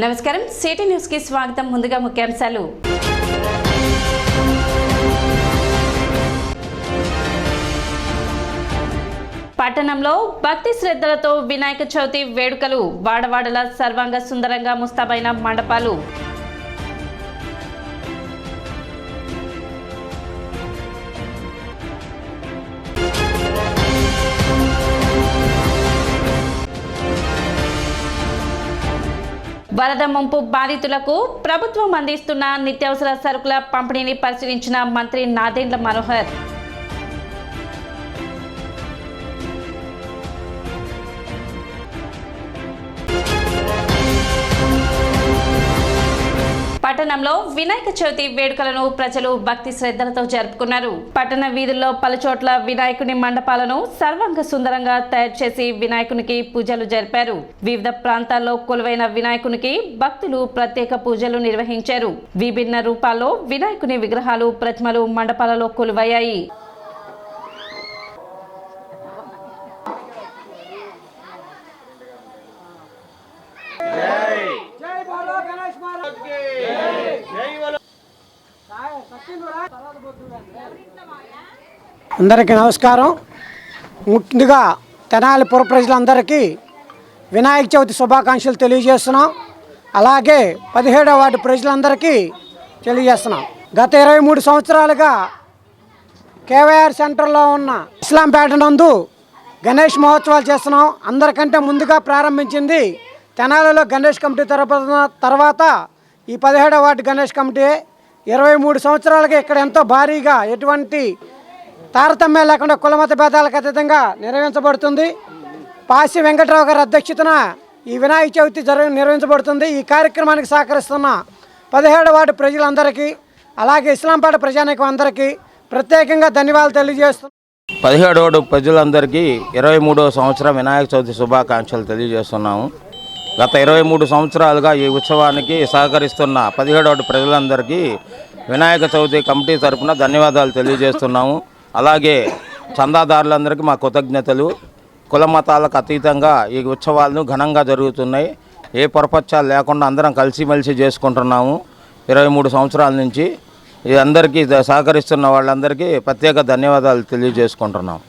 నమస్కారం city news కి స్వాగతం. ముందుగా ముఖ్యాంశాలు. పట్టణంలో భక్తి శ్రద్ధలతో వినాయక చవితి వేడుకలు. వాడవాడల సర్వాంగ సుందరంగా ముస్తాబైన మండపాలు. వరద ముంపు బాధితులకు ప్రభుత్వం అందిస్తున్న నిత్యావసర సరుకుల పంపిణీని పరిశీలించిన మంత్రి నాదెండ్ల మనోహర్. పట్టణంలో వినాయక చవితి వేడుకలను ప్రజలు భక్తి శ్రద్ధలతో జరుపుకున్నారు. పట్టణ వీధుల్లో పలుచోట్ల వినాయకుని మండపాలను సర్వాంగ సుందరంగా తయారు చేసి వినాయకునికి పూజలు జరిపారు. వివిధ ప్రాంతాల్లో కొలువైన వినాయకునికి భక్తులు ప్రత్యేక పూజలు నిర్వహించారు. విభిన్న రూపాల్లో వినాయకుని విగ్రహాలు, ప్రతిమలు మండపాలలో కొలువయ్యాయి. అందరికీ నమస్కారం. ముందుగా తెనాలి పుర ప్రజలందరికీ వినాయక చవితి శుభాకాంక్షలు తెలియజేస్తున్నాం. అలాగే 17వ వార్డు ప్రజలందరికీ తెలియజేస్తున్నాం. గత 23 సంవత్సరాలుగా కేవైఆర్ సెంటర్లో ఉన్న ఇస్లాంపేట నందు గణేష్ మహోత్సవాలు చేస్తున్నాం. అందరికంటే ముందుగా ప్రారంభించింది తెనాలిలో గణేష్ కమిటీ తర్వాత ఈ 17వ వార్డు గణేష్ కమిటీ 23 సంవత్సరాలుగా ఇక్కడ ఎంతో భారీగా ఎటువంటి తారతమ్యం లేకుండా కులమత భేదాలకు అతీతంగా నిర్వహించబడుతుంది. పాసి వెంకట్రావు గారి అధ్యక్షతన ఈ వినాయక చవితి నిర్వహించబడుతుంది. ఈ కార్యక్రమానికి సహకరిస్తున్న 17వ వార్డు ప్రజలందరికీ, అలాగే ఇస్లాంపేట ప్రజానీకం అందరికీ ప్రత్యేకంగా ధన్యవాదాలు తెలియజేస్తున్నాం. 17వ వార్డు ప్రజలందరికీ 23వ సంవత్సరం వినాయక చవితి శుభాకాంక్షలు తెలియజేస్తున్నాము. గత 23 సంవత్సరాలుగా ఈ ఉత్సవానికి సహకరిస్తున్న 17వ వార్డు ప్రజలందరికీ వినాయక చవితి కమిటీ తరఫున ధన్యవాదాలు తెలియజేస్తున్నాము. అలాగే చందాదారులందరికీ మా కృతజ్ఞతలు. కుల మతాలకు అతీతంగా ఈ ఉత్సవాలను ఘనంగా జరుగుతున్నాయి. ఏ పొరపచ్చాలు లేకుండా అందరం కలిసిమెలిసి చేసుకుంటున్నాము. 23 సంవత్సరాల నుంచి అందరికీ సహకరిస్తున్న వాళ్ళందరికీ ప్రత్యేక ధన్యవాదాలు తెలియజేసుకుంటున్నాం.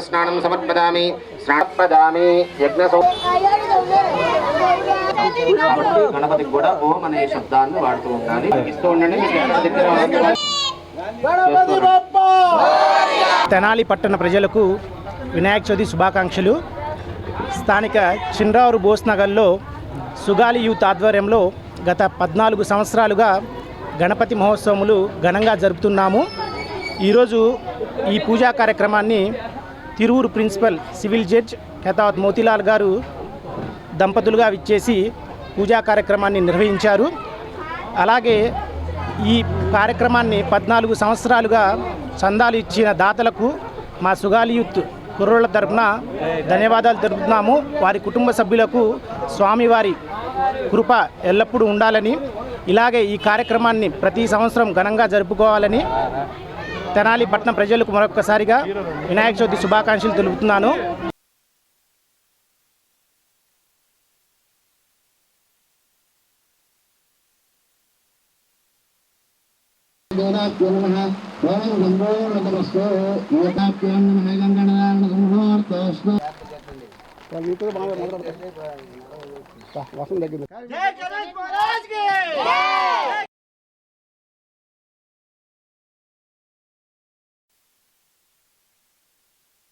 స్నానం సమర్పదామి గణపతికి కూడా ఓం అనే శబ్దాన్ని వాడుతూ ఉండాలి. తెనాలి పట్టణ ప్రజలకు వినాయక చవితి శుభాకాంక్షలు. స్థానిక చిన్రావూరు బోస్ నగర్లో సుగాలి యూత్ ఆధ్వర్యంలో గత 14 సంవత్సరాలుగా గణపతి మహోత్సవములు ఘనంగా జరుపుతున్నాము. ఈరోజు ఈ పూజా కార్యక్రమాన్ని Tiruvuru principal civil judge Khatavat Motilal గారు దంపతులుగా విచ్చేసి పూజా కార్యక్రమాన్ని నిర్వహించారు. అలాగే ఈ కార్యక్రమాన్ని 14 సంవత్సరాలుగా చందాలు ఇచ్చిన దాతలకు మా సుగాలి యూత్ కుర్రోళ్ళ తరపున ధన్యవాదాలు తెలుపుతున్నాము. వారి కుటుంబ సభ్యులకు స్వామివారి కృప ఎల్లప్పుడూ ఉండాలని, ఇలాగే ఈ కార్యక్రమాన్ని ప్రతి సంవత్సరం ఘనంగా జరుపుకోవాలని తెనాలి పట్టణ ప్రజలకు మరొకసారిగా వినాయక చవితి శుభాకాంక్షలు తెలుపుతున్నాను.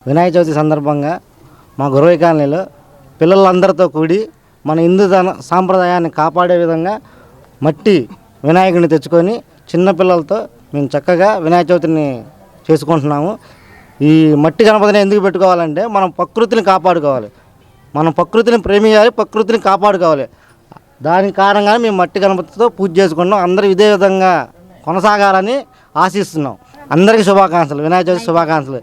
వినాయక చవితి సందర్భంగా మా గురవై కాలనీలో పిల్లలందరితో కూడి మన హిందూ సాంప్రదాయాన్ని కాపాడే విధంగా మట్టి వినాయకుడిని తెచ్చుకొని చిన్నపిల్లలతో మేము చక్కగా వినాయక చవితిని చేసుకుంటున్నాము. ఈ మట్టి గణపతిని ఎందుకు పెట్టుకోవాలంటే మనం ప్రకృతిని కాపాడుకోవాలి, మనం ప్రకృతిని ప్రేమించాలి, ప్రకృతిని కాపాడుకోవాలి. దాని కారణంగానే మేము మట్టి గణపతితో పూజ చేసుకుంటున్నాం. అందరూ ఇదే విధంగా కొనసాగాలని ఆశిస్తున్నాం. అందరికీ శుభాకాంక్షలు, వినాయక చవితి శుభాకాంక్షలు.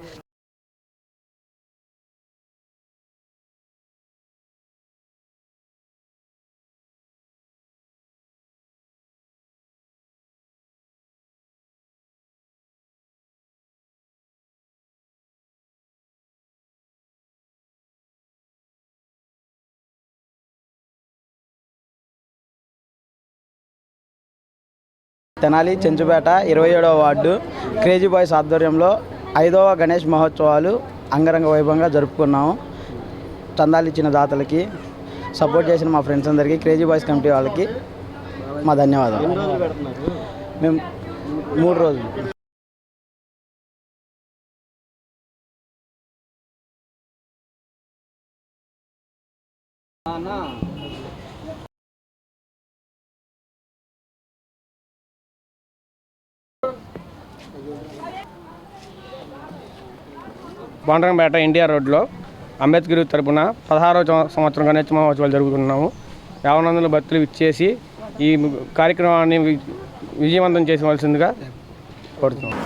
తెనాలి చెంచుపేట 27వ వార్డు క్రేజీ బాయ్స్ ఆధ్వర్యంలో 5వ గణేష్ మహోత్సవాలు అంగరంగ వైభవంగా జరుపుకున్నాము. చందాలు ఇచ్చిన దాతలకి, సపోర్ట్ చేసిన మా ఫ్రెండ్స్ అందరికీ, క్రేజీ బాయ్స్ కమిటీ వాళ్ళకి మా ధన్యవాదాలు. మేము 3 రోజులు. బాండ్రంపేట ఎన్టీఆర్ రోడ్లో అంబేద్కర్ తరపున 16వ సంవత్సరం గణేష్ మహోత్సవాలు జరుగుతున్నాము. 50 భక్తులు ఇచ్చేసి ఈ కార్యక్రమాన్ని విజయవంతం చేయవలసిందిగా కోరుతున్నాము.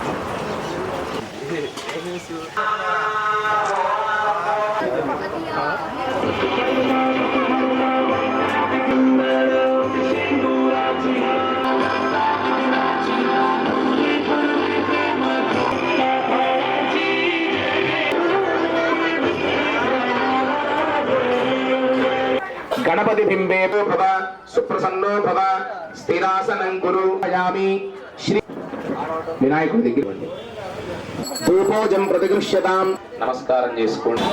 గణపతి బింబే భవ సుప్రసన్నో భవ స్థిరాసనం గురు యామి. శ్రీ వినాయకుడి దగ్గర ధూపోజం ప్రతిగృహ్యతాం. నమస్కారం చేసుకోండి.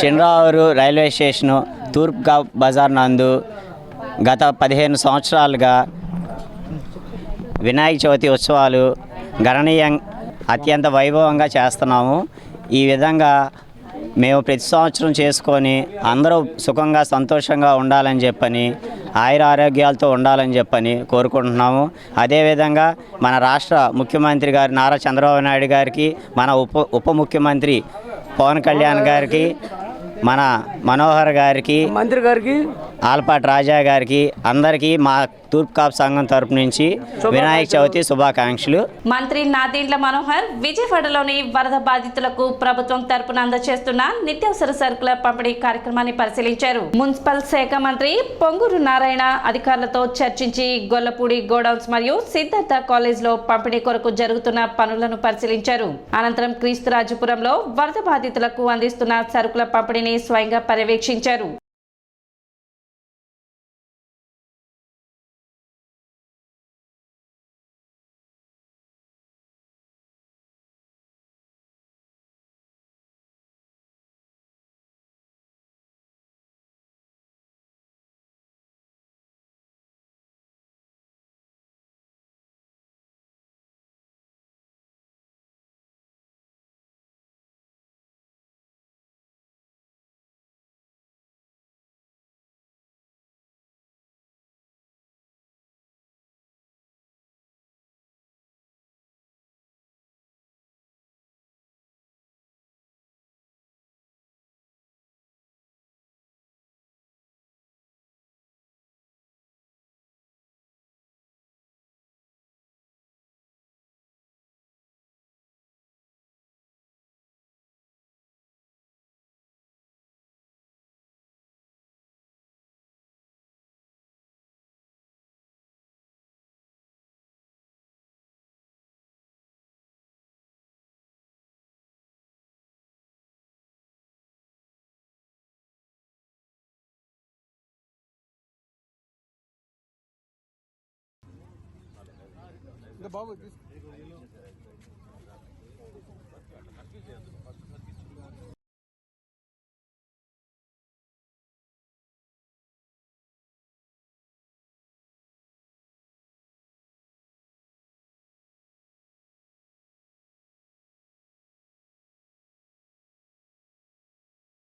చిన్రావూరు రైల్వే స్టేషను తూర్పు బజార్ నందు గత 15 సంవత్సరాలుగా వినాయక చవితి ఉత్సవాలు అత్యంత వైభవంగా చేస్తున్నాము. ఈ విధంగా మేము ప్రతి సంవత్సరం చేసుకొని అందరూ సుఖంగా సంతోషంగా ఉండాలని చెప్పని, ఆయుర ఆరోగ్యాలతో ఉండాలని చెప్పని కోరుకుంటున్నాము. అదేవిధంగా మన రాష్ట్ర ముఖ్యమంత్రి గారు నారా చంద్రబాబు నాయుడు గారికి, మన ఉప ముఖ్యమంత్రి పవన్ కళ్యాణ్ గారికి, మన మనోహర్ గారికి, మంత్రి గారికి, ఆలపాటి రాజా గారికి, అందరికీ మా తూర్పు కాపు సంఘం తరపు నుంచి వినాయక చవితి శుభాకాంక్షలు. మంత్రి నాదెండ్ల మనోహర్ విజయవాడలోని వరద బాధితులకు ప్రభుత్వం తరపున అందజేస్తున్న నిత్యావసర సరుకుల పంపిణీ కార్యక్రమాన్ని పరిశీలించారు. మున్సిపల్ శాఖ మంత్రి పొంగూరు నారాయణ అధికారులతో చర్చించి గొల్లపూడి గోడౌన్స్ మరియు సిద్ధార్థ కాలేజ్లో పంపిణీ కొరకు జరుగుతున్న పనులను పరిశీలించారు. అనంతరం క్రీస్తురాజపురంలో వరద బాధితులకు అందిస్తున్న సరుకుల పంపిణీని స్వయంగా పర్యవేక్షించారు.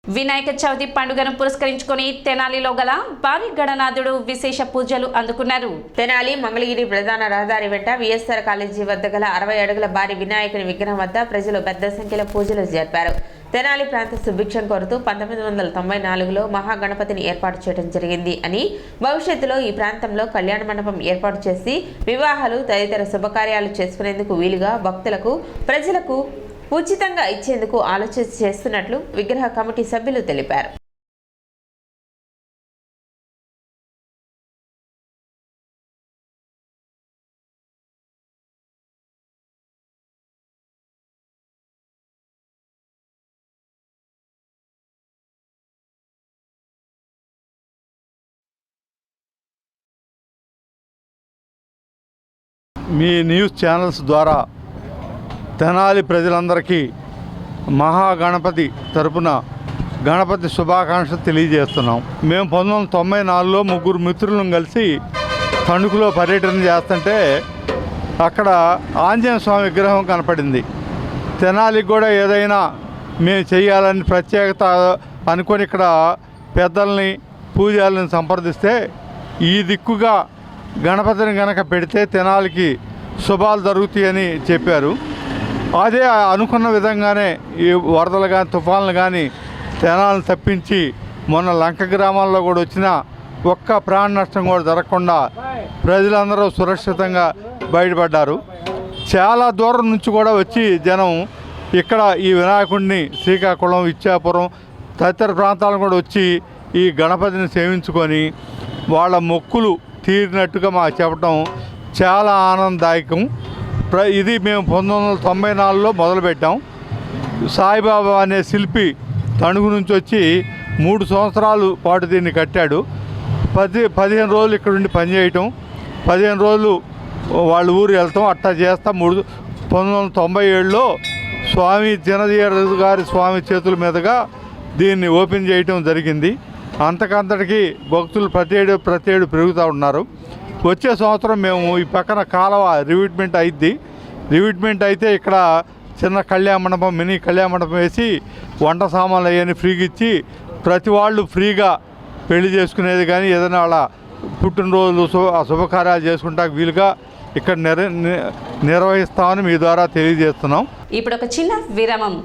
వినాయక చవితి పండుగను పురస్కరించుకొని తెనాలిలో గల భారీ గణనాథుడు విశేష పూజలు అందుకున్నారు. తెనాలి మంగళగిరి ప్రధాన రహదారి వెంట విఎస్ఆర్ కాలేజీ వద్ద గల 60 అడుగుల భారీ వినాయకుని విగ్రహం వద్ద ప్రజలు పెద్ద సంఖ్యలో పూజలు జరిపారు. తెనాలి ప్రాంత సుభిక్షం కోరుతూ 1994లో మహాగణపతిని ఏర్పాటు చేయడం జరిగింది అని, భవిష్యత్తులో ఈ ప్రాంతంలో కళ్యాణ మండపం ఏర్పాటు చేసి వివాహాలు తదితర శుభకార్యాలు చేసుకునేందుకు వీలుగా భక్తులకు ప్రజలకు ఉచితంగా ఇచ్చేందుకు ఆలోచన చేస్తున్నట్లు విగ్రహ కమిటీ సభ్యులు తెలిపారు. మీ న్యూస్ ఛానల్స్ ద్వారా తెనాలి ప్రజలందరికీ మహాగణపతి తరపున గణపతి శుభాకాంక్షలు తెలియజేస్తున్నాం. మేము 1994లో 3 మిత్రులను కలిసి తణుకులో పర్యటన చేస్తుంటే అక్కడ ఆంజనేయ స్వామి విగ్రహం కనపడింది. తెనాలికి కూడా ఏదైనా మేము చేయాలని ప్రత్యేకత అనుకొని ఇక్కడ పెద్దల్ని పూజాలను సంప్రదిస్తే ఈ దిక్కుగా గణపతిని కనుక పెడితే తెనాలికి శుభాలు జరుగుతాయని చెప్పారు. అదే అనుకున్న విధంగానే ఈ వరదలు కానీ తుఫాన్లు కానీ తెనాలను తప్పించి మొన్న లంక గ్రామాల్లో కూడా వచ్చిన ఒక్క ప్రాణ నష్టం కూడా జరగకుండా ప్రజలందరూ సురక్షితంగా బయటపడ్డారు. చాలా దూరం నుంచి కూడా వచ్చి జనం ఇక్కడ ఈ వినాయకుడిని శ్రీకాకుళం, ఇచ్చాపురం తదితర ప్రాంతాలను కూడా వచ్చి ఈ గణపతిని సేవించుకొని వాళ్ళ మొక్కులు తీరినట్టుగా మాకు చెప్పడం చాలా ఆనందదాయకం. ఇది మేము 1994లో మొదలుపెట్టాం. సాయిబాబా అనే శిల్పి తణుకు నుంచి వచ్చి 3 సంవత్సరాల పాటు దీన్ని కట్టాడు. 15 రోజులు ఇక్కడ ఉండి పనిచేయటం, 15 రోజులు వాళ్ళ ఊరు వెళ్తాం, అట్టా చేస్తాం. 1997లో స్వామి చిన్నజీర గారి స్వామి చేతుల మీదుగా దీన్ని ఓపెన్ చేయటం జరిగింది. అంతకంతటికి భక్తులు ప్రతి ఏడు పెరుగుతూ ఉన్నారు. వచ్చే సంవత్సరం మేము ఈ పక్కన కాలువ రివిట్మెంట్ అయితే ఇక్కడ చిన్న కళ్యాణ మండపం, మినీ కళ్యాణ మండపం వేసి వంట సామాన్లు అవన్నీ ఫ్రీగా ఇచ్చి ప్రతి వాళ్ళు ఫ్రీగా పెళ్లి చేసుకునేది కానీ ఏదైనా వాళ్ళ పుట్టినరోజులు శుభకార్యాలు చేసుకుంటానికి వీలుగా ఇక్కడ నిర్వహిస్తామని మీ ద్వారా తెలియజేస్తున్నాం. ఇప్పుడు ఒక చిన్న విరామం.